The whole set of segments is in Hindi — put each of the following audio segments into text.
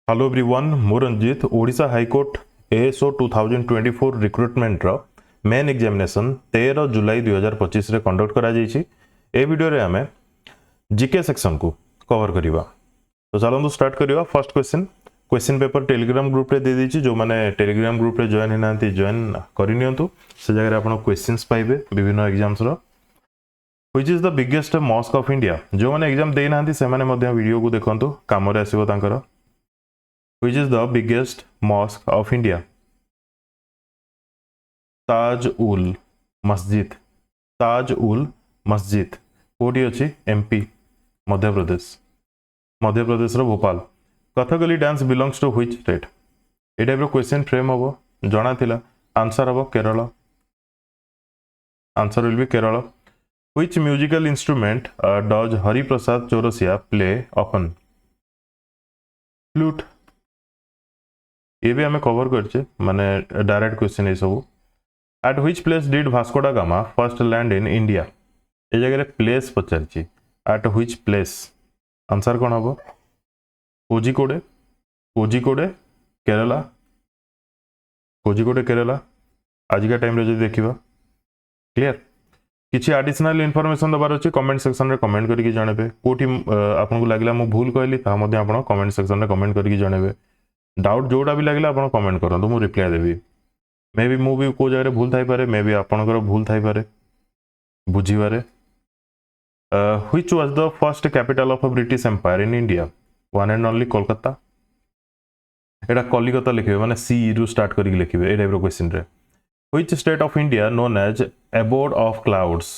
हेलो एवरीवन मु Ranjit Odisha high court ASO 2024 recruitment रो मेन एग्जामिनेशन 13 जुलाई 2025 रे कंडक्ट करा जायछि। ए वीडियो रे हमें जीके सेक्शन को कवर करिवा। तो चलंतु स्टार्ट करिवा। First question paper Telegram group रे दे देछि। जो माने टेलीग्राम ग्रुप रे जॉइन हिनांती जॉइन करि नियंतु। से जगह रे आपण क्वेश्चंस पाइबे विभिन्न एग्जाम्स रो। Which is the biggest mosque of India. जो माने एग्जाम दे नांती से माने मध्य वीडियो को देखंतु काम रे आसीबो तांकर। Which is the biggest mosque of India? Taj ul मस्जिद। ताज उल मस्जिद कोटी अच्छी एमपी मध्य प्रदेश रो Bhopal. Kathakali dance belongs to which state. ए टाइप रो क्वेश्चन फ्रेम हबो जणा थिला। आंसर हबो Kerala. Answer will be Kerala. Which musical instrument does Hariprasad Chaurasia play often. Flute. ये भी हमें कवर करछे माने डायरेक्ट क्वेश्चन है सब। At which place did Vasco da Gama first land in India. ए जगह रे प्लेस पचारछि। एट व्हिच प्लेस आंसर कोन हबो। कोझिकोडे। कोझिकोडे केरला। कोझिकोडे केरला। आज का टाइम रे जदि देखिबा क्लियर। किछि एडिशनल इन्फॉर्मेशन दबार अछि कमेंट सेक्शन रे कमेंट करके जणेबे। कोठी आपन को लागला मु भूल कहली ता मध्ये आपन कमेंट सेक्शन रे कमेंट करके जणेबे। डाउट जोड़ा भी लगे आप कमेंट करूँ मुझे रिप्लाई देवी। मे भी मुझे को जगह भूल थाई पारे मे भी आपणकर भूल थाई पारे बुझीबारे। Which was the first capital of British Empire in India. One and only Kolkata. एटा कलिकता लिखिबे माने सी रु स्टार्ट करके लिखिबे ए टाइप रो क्वेश्चन रे। Which state of India known as abode of clouds.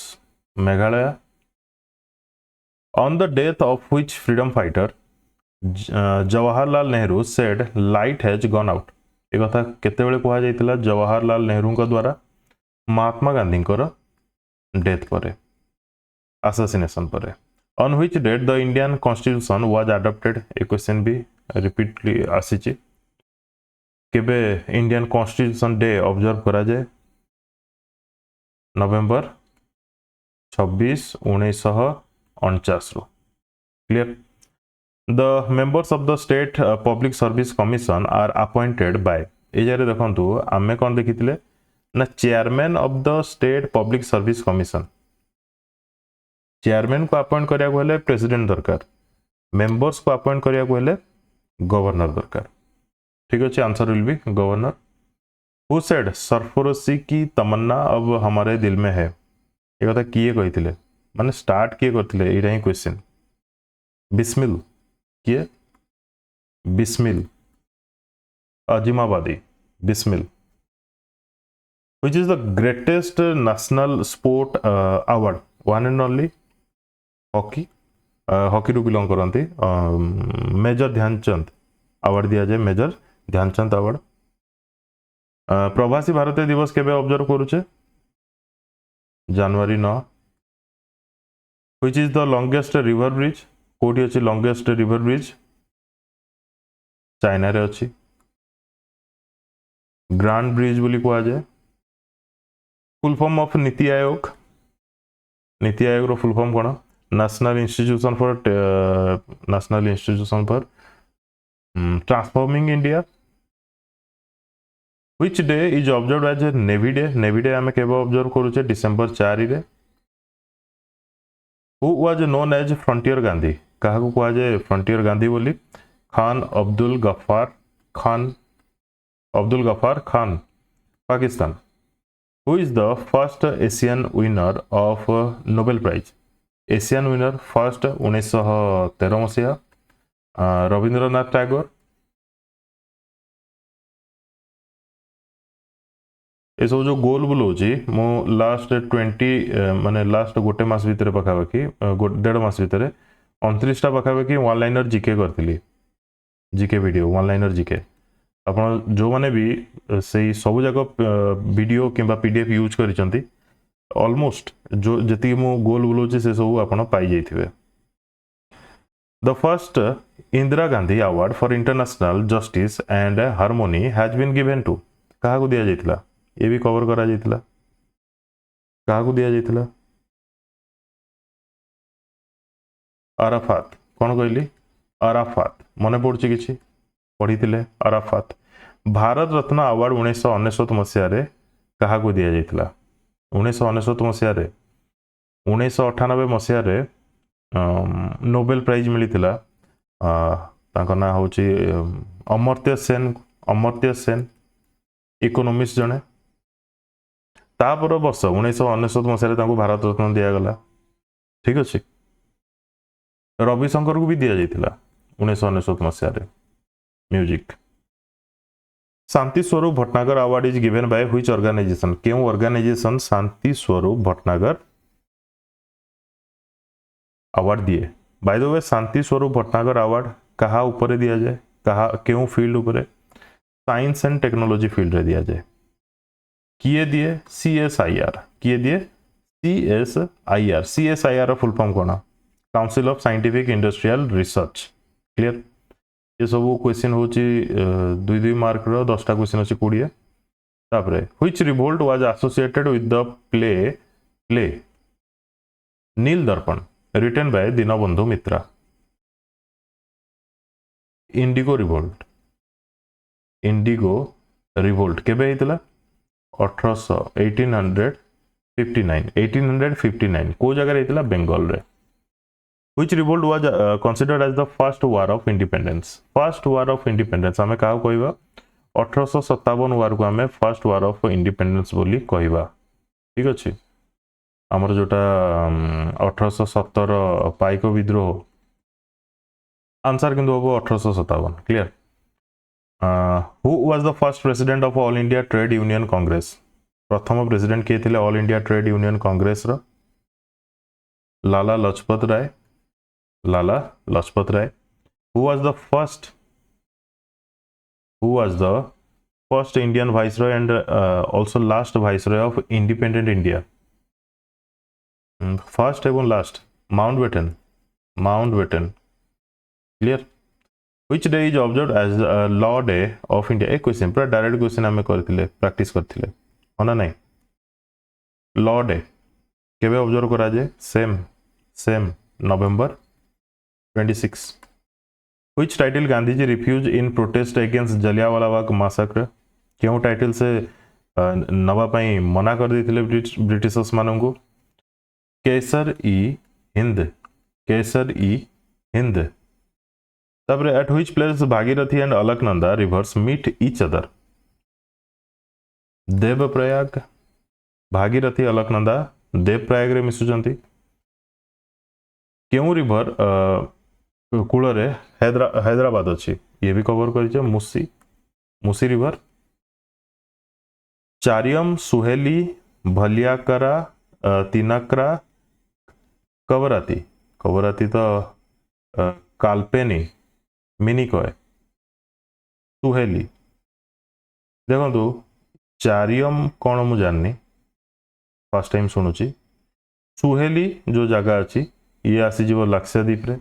Meghalaya. On the death of which freedom fighter Jawaharlal Nehru said light has gone out. ए कथा केते बेले कहा जायतिला। जवाहरलाल नेहरू का द्वारा महात्मा गांधी डेथ पर असैसिनेशन पर। On which date the Indian constitution was adopted. ए क्वेश्चन भी रिपीटली आसीची। केबे इंडियन कॉन्स्टिट्यूशन डे ऑब्जर्व करा जाए। नवेम्बर 26 1949 रो। Clear. The members of the state public service commission are appointed by। ए जारे देखंतु आमे कोन देखिथिले ना chairman of the state public service commission. Chairman को अपॉइंट करिया को हेले प्रेसिडेंट दरकार। मेंबर्स को अपॉइंट करिया को हेले गवर्नर दरकार। ठीक अछि answer will be governor. Who said सरफरोशी की तमन्ना अब हमारे दिल में है। ए कथा किए कहिथिले माने स्टार्ट किए करथिले एटा ही क्वेश्चन। बिस्मिल किए Bismil Azimabadi Bismil. Which is the greatest national sport award. One and only hockey. Hockey रु बिलोंग करती मेजर ध्यानचंद अवार्ड दिया जाए। Major Dhyan Chand award. प्रवासी भारतीय दिवस केबे ऑब्जर्व करूचे। जनवरी 9। Which is the longest river bridge. कोठी अछि लॉन्गेस्ट रिवर ब्रिज। चाइना रे अछि। ग्रांड ब्रिज बोली कहा जाए। फुल फॉर्म ऑफ नीति आयोग। नीति आयोग रो फुल फॉर्म कोन। National institution for transforming India. Which day is observed as navy day. Navy day आमे केबे ऑब्जर्व करूचे डिसेंबर 4 रे। Who was known as frontier Gandhi. कहा को कहा जाए फ्रंटियर गांधी बोली। Khan Abdul Ghaffar Khan. Abdul Ghaffar Khan Pakistan. Who is the first Asian winner of Nobel prize. Asian winner first 1913 मसीहा रविंद्रनाथ टैगोर। ये सब जो गोल बुलाऊँगी मु लास्ट 20 माने लास्ट गोटे मास भितर पखापाखि 1.5 मास भितर 29टा पखापाखि वन लाइनर जीके करथिली। GK video one liner GK आपण जो माने भी से सब जाक वीडियो किंबा पीडीएफ यूज करिसंती ऑलमोस्ट जो जति मु गोल बुलाऊँगी से सब आपण पाई जाइथिबे। The first Indira Gandhi award for international justice and harmony has been given to. कहा को दिया जाइथिला। ये भी कवर करा जाइथिला। कहा को दिया जाइथिला। अराफात। कौन कहली अराफात मन पड़ुछि किछि पढ़ी अराफात। भारत रत्न अवार्ड 1999 मसीह क्या दि जाता 1999 मसीह 1998 मसीह नोबेल प्राइज मिलता ना हूँ अमर्त्य सेन इकोनोमिक्स जड़े तापर वर्ष 1999 मसीह भारत रत्न दिगला। ठीक अच्छे रविशंकर को भी दि जाता 1999 मसीह music. Shanti Swarup Bhatnagar award is given by which organization क्यों ऑर्गेनाइजेशन शांति स्वरूप भटनागर अवार्ड दिए। By the way Shanti Swarup Bhatnagar award कहा ऊपर दिया जाए कहा क्यों फील्ड ऊपर साइंस एंड टेक्नोलॉजी फील्ड रे दिया जाए किए दिए CSIR किए दिए CSIR फुल फॉर्म कौन council of scientific industrial research. Clear ये सब क्वेश्चन हूँ 2 मार्क 10टा क्वेश्चन अच्छे 20 तापरे which revolt was associated with the play Nil Darpan written by Dinabandhu Mitra. Indigo revolt केबे हेतला 1859 को जगह हेतला बेंगल रे। Which revolt was considered as the first war of independence? First war of independence आमे काउ कहबा 1857 वार को आमे फर्स्ट वार ऑफ इंडिपेंडेंस बोली कहबा। ठीक अछि हमर जोटा 1817 पाइक विद्रोह आंसर किंतु होबो 1857। Clear who was the first president of all India trade union congress प्रथम प्रेसिडेंट के थिले all India trade union congress रो Lala Lajpat Rai. who was the first Indian viceroy and also last viceroy of independent India? First एवं last Mountbatten। Clear which day is observed as law day of India? एक क्वेश्चन पूरा डायरेक्ट क्वेश्चन आमे करथिले प्रैक्टिस करथिले होना नहीं लॉ डे केबे ऑब्जर्व करा जाए सेम नवंबर 26। Which title Gandhiji refuse in protest against Jallianwala Bagh massacre क्यों टाइटल से नवा पाई मना कर देथिले ब्रिटिशर्स मानन को केसर ई हिंद। तबरे at which place Bhagirathi and Alaknanda rivers meet each other? Devprayag Bhagirathi Alaknanda Devprayag रे मिसुचंती। क्यों रिवर कूल हैदराबाद अच्छी ये भी कवर कर मुसी रिवर। चारियम सुहेली भलियाकरा तिनकरा कवराती तो काल्पेनी मिनी कहे सुहेली देखो चारियम कौन मु जाननी फर्स्ट टाइम शुणुची सुहेली जो जगह अच्छी ये आसीज लाक्षाद्वीप रे।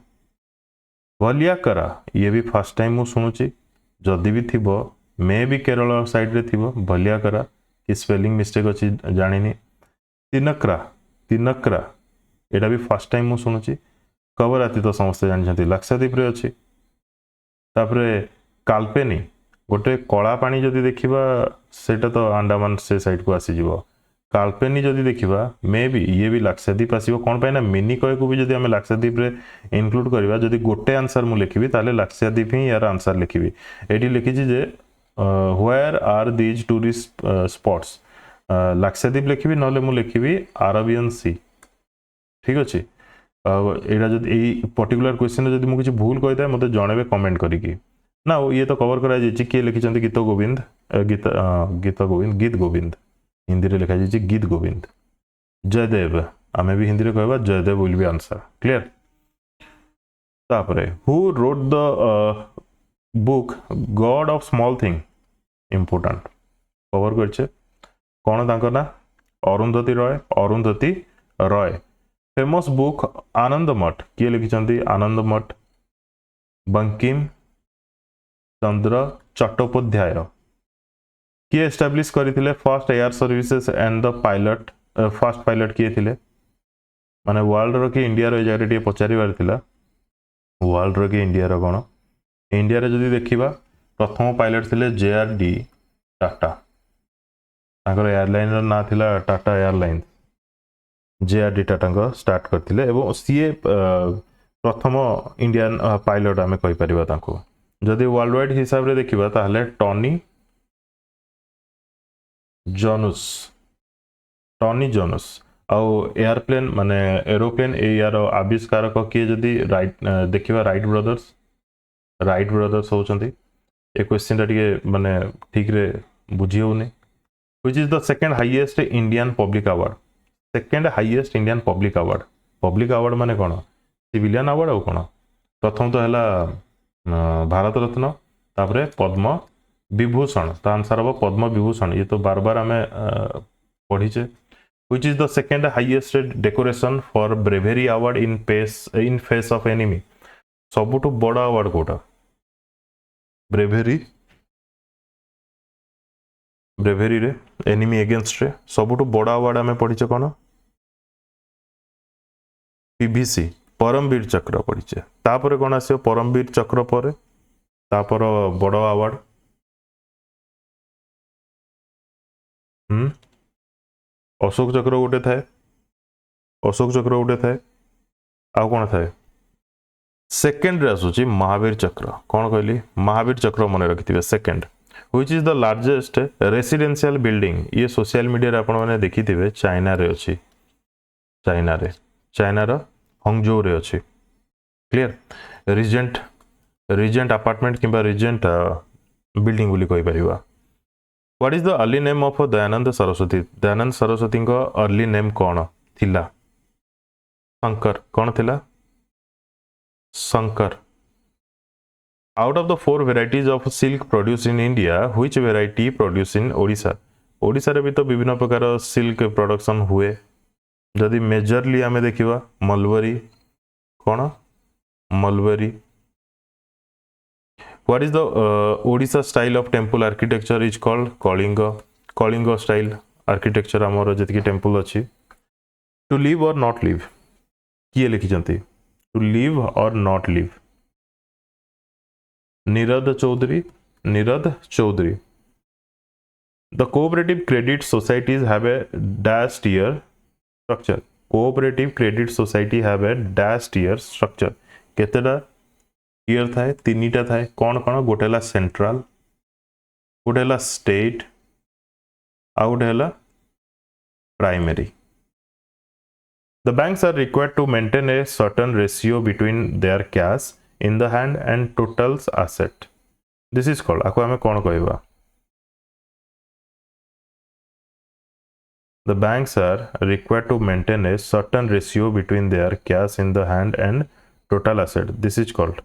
भलियाकरा ये भी फर्स्ट टाइम मुझे शुणुची जदि भी थी मे भी केरल साइड रे थी भलियाकरा कि स्पेलिंग मिस्टेक अच्छी जानी। तिनकरा एटा भी फर्स्ट टाइम मुझे शुणुची। कवराती तो समस्ते जानते लाक्षाद्वीप रे अच्छी। तापरे काल्पेनी गोटे कला पानी जदि देखिबा सेटा तो अंडमान से साइड को आसीजिवो। काल्पेनी जदि देखिबा मे भी ये भी लाक्षाद्वीप आसीबो कौन पाइना मिनी कय को भी जदि हमें लाक्षाद्वीप रे इंक्लूड करबा जदि गोटे आंसर मु लिखिबी ताले लाक्षाद्वीप ही यार आंसर लिखिबी। एटी लिखिछि जे where are these tourist spots Lakshadweep लिखिबी नले मु लिखिबी अरेबियन सी। ठीक अछि एटा जदि ए पर्टिकुलर क्वेश्चन जदि मु किछि भूल कहि दे मते जणेबे कमेंट करिकि ना ये तो कवर करा जायछि के लिखिछन्ति गीत गोविंद हिंदी रे लिखा जायछि गीत गोविंद। जयदेव आमे भी हिंदी रे कहबा Jayadev will be answer. Clear तापरे who wrote the book God of small thing important cover करछे कौन तांकर ना अरुंधति रॉय। फेमस बुक आनंद मठ किए लिखिछन्ति आनंद मठ बंकिम चंद्र चट्टोपाध्याय। किए एस्टाब्लिश करथिले first air services and the pilot first pilot किए थिले माने वर्ल्ड रो कि इंडिया रो जगह टे पचारि बार थिला वर्ल्ड रो कि इंडिया रो कोन इंडिया रे जदि देखिबा प्रथम पायलट थिले JRD टाटा तांकर एयरलाइन रो ना थिला Tata airline JRD Tata start करथिले एवं सीए प्रथम इंडियन पायलट आमे कहि परिबा तांको जदि वर्ल्ड वाइड हिसाब रे देखिबा ताहले टॉनी जोनस आउ एयरप्लेन माने एरोप्लेन ए यार आविष्कारक किए जदि राइट देखिबा राइट ब्रदर्स होचंती ए क्वेश्चन टा टिके माने ठीक रे बुझी होने which is the second highest Indian public award माने कोन सिविलियन अवार्ड आ कोन प्रथम तो हला भारत रत्न तापरे पद्म विभूषण ता आंसर हम पद्म विभूषण ये तो बार बार आमे पढ़ीचे which is the second highest decoration for bravery award in face of enemy सबुठु बड़ा अवार्ड कोटा ब्रेवेरी रे एनिमी अगेंस्ट रे सबुठु बड़ा अवार्ड आमे पढ़ीचे कोन PVC परमवीर चक्र पढ़ीचे तापर कोन आसियो परमवीर चक्र पर तापर बड़ा अवार्ड अशोक चक्र गोटे थाए आउ कौन थाए सेकेंड रे आसुची महावीर चक्र कौन कहली महावीर चक्र मन रखिथिबे second which is the largest residential building ये सोशल मीडिया रे आपण माने देखिथिबे चाइना रे अछि चाइना रो हंगजो रे अछि क्लियर रिजेंट अपार्टमेंट किबा रिजेंट बिल्डिंग बोली कहि परिबा What is the early name of Dayanand Saraswati? Dayanand Saraswati को early name कौन थिला? शंकर कौन थिला? Shankar. Out of the 4 varieties of silk produced in India, which variety produced in Odisha? Odisha रे भी तो विभिन्न प्रकार सिल्क प्रोडक्शन हुए जदि मेजरली आमे देखिबा मलबरी कौन mulberry. What is the Odisha style of temple architecture is called Kalinga style architecture amor जति temple अछि. To live or not live किए लिखि जंती to live or not live Nirad Chaudhuri. The cooperative credit societies have a dashed year structure. Cooperative credit society have a dashed year structure. केतेडा ईयर थाए तीनीटा थाए कौन गोटेला सेंट्रल गोटेला स्टेट आ गोटेला primary. The banks are required to maintain a certain ratio between their cash in the hand and total asset. This is called आको हमें कौन कहबा The banks are required to maintain a certain ratio between their cash in the hand and total asset. This is called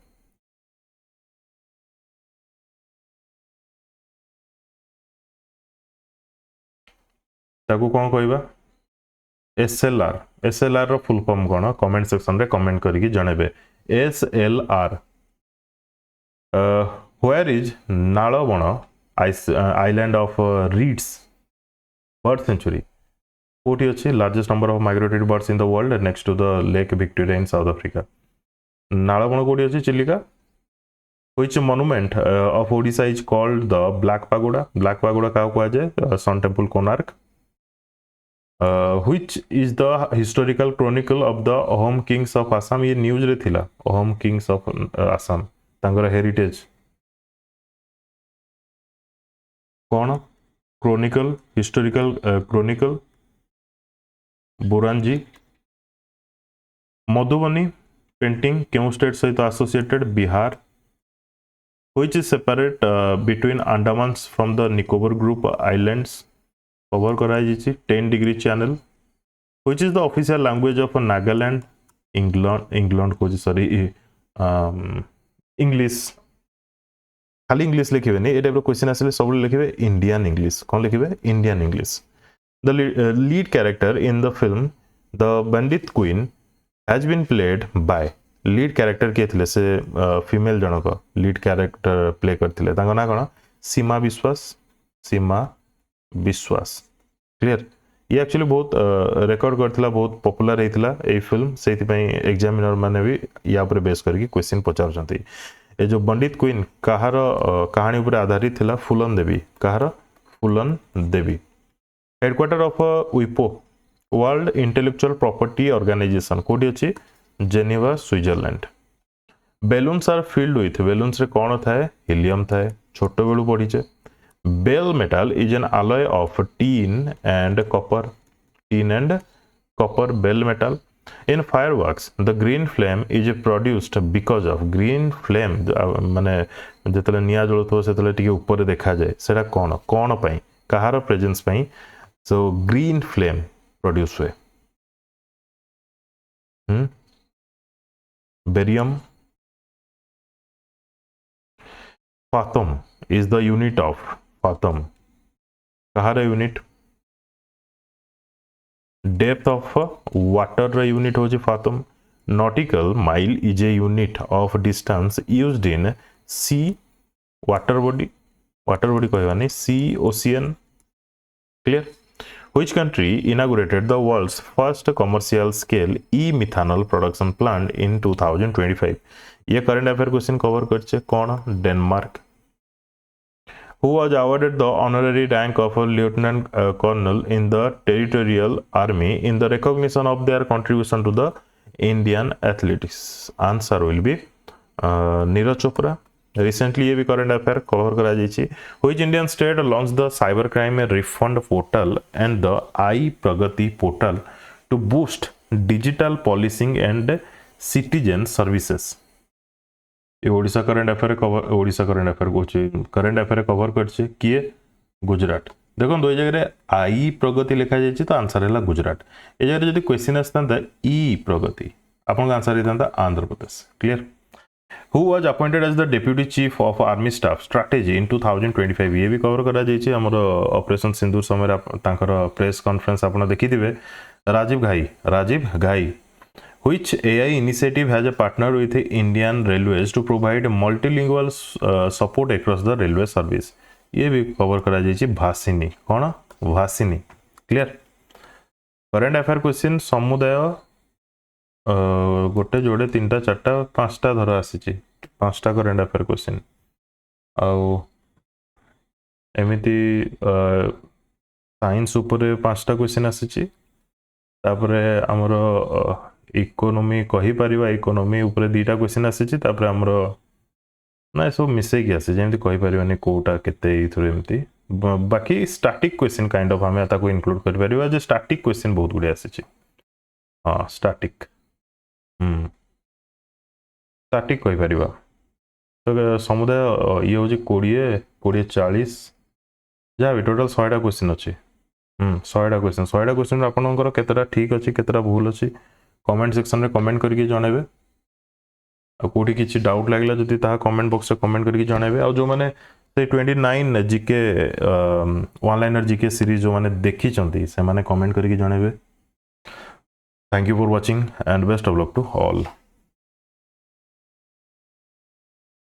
ताकू कौन कहबा SLR रो फुल फॉर्म कौन कमेंट सेक्शन रे कमेंट करके जणेबे. SLR where is Nalaban island of reeds bird sanctuary कोठी अछि largest number of migratory birds in the world next to the lake Victoria in South Africa. Nalaban कोठी अछि Chilika. Which monument of Odisha is called the Black Pagoda? Black Pagoda का कहवा जाए Sun Temple Konark. Which is the historical chronicle of the Ahom Kings of Assam? ये न्यूज रे थिला Ahom Kings of Assam तांगर हेरिटेज कौन chronicle historical chronicle Buranji. Madhubani painting केउ स्टेट सहित associated Bihar. Which is separate between Andamans from the Nicobar group islands cover कराई जिछि 10 degree channel. Which is the official language of Nagaland? England को सॉरी इंग्लिश खाली इंग्लिश लिखिबे नहीं ए टाइप रो क्वेश्चन आसले सब लिखिबे इंडियन इंग्लिश कोन लिखिबे Indian English. The lead character in the film The Bandit Queen has been played by lead character किए थिले से फीमेल जनक लीड कैरेक्टर प्ले करथिले तांको ना कोन सीमा विश्वास क्लियर. ये एक्चुअली बहुत रिकॉर्ड करथिला बहुत पॉपुलर हेतिला ए फिल्म सेति पई एग्जामिनर माने भी या ऊपर बेस करके क्वेश्चन पचार जंती. ए जो पंडित क्वीन कहार कहानी उपर आधारित थिला फुलन देवी कहार फुलन देवी हेडक्वार्टर ऑफ विपो वर्ल्ड इंटेलेक्चुअल प्रॉपर्टी ऑर्गेनाइजेशन कोठी अछि Geneva Switzerland balloons are filled with balloons रे कोन थाए हीलियम थाए छोट बेलू पढिचे bell metal is an alloy of tin and copper bell metal in fireworks the green flame is produced because of green flame माने जतले निया जळतो सेतले टिके ऊपर देखा जाय सेटा कोन कोन पई कहार प्रेजेंस पई सो ग्रीन फ्लेम प्रोड्यूस हुए barium fathom is the unit of fathom कहार यूनिट डेप्थ ऑफ वाटर रा यूनिट होची fathom nautical mile is a unit of distance used in sea water body कहबानी sea ocean clear which country inaugurated the world's first commercial scale e methanol production plant in 2025 ये करंट अफेयर क्वेश्चन कवर करछे कोन Denmark who was awarded the honorary rank of a lieutenant colonel in the territorial army in the recognition of their contribution to the Indian athletics answer will be Neeraj Chopra recently ये भी current affair cover करा जायछि which Indian state launched the cybercrime refund portal and the iPragati portal to boost digital policing and citizen services ये ओडिशा करंट अफेयर कवर करछे किए गुजरात देखो दो जगह आई प्रगति लिखा जायछि तो आंसर हैला गुजरात ए जगह जदी क्वेश्चन आस्तांता ई प्रगति आपन आंसर हितांता Andhra Pradesh clear who was appointed as the deputy chief of army staff strategy in 2025 ये भी कवर करा जायछि हमर ऑपरेशन सिंदूर समय तांकर प्रेस कॉन्फ्रेंस आपन देखिथिबे राजीव घाई Which AI initiative has a partner with Indian Railways to provide multilingual support across the railway service? ये भी कवर करा जायछि भासिनी कोन भासिनी क्लियर करंट अफेयर क्वेश्चन समुदाय गोटे जोड़े तीनटा चारटा पांचटा धर आसीछि पांचटा करंट अफेयर क्वेश्चन आउ एमिति साइंस ऊपर पांचटा क्वेश्चन आसीछि तापरे हमरो इकोनॉमी कहि परिबा इकोनॉमी ऊपर दीटा क्वेश्चन आसीछि तापर हमरो ना सब मिसे कि आसी जेमति कहि परिबानी कोटा केते इथुर एमति बाकी स्टैटिक क्वेश्चन काइंड ऑफ हमें ताको इंक्लूड कर परिबा जे स्टैटिक क्वेश्चन बहुत गुडी आसीछि हां स्टैटिक स्टैटिक कहि परिबा तो समुदाय ये होछि 20 40 जा भी टोटल 100 टा क्वेश्चन अछि 100 टा क्वेश्चन आपनकर केतेटा ठीक अछि केतेटा भूल अछि कमेंट सेक्शन में कमेंट करके जणाबे आ कोठी किछि डाउट लागला जति ता कमेंट बॉक्स में कमेंट करके जणाबे आ जो माने से 29 GK one liner GK series जो माने देखि चंती से माने कमेंट करके जणाबे thank you for watching and best of luck to all.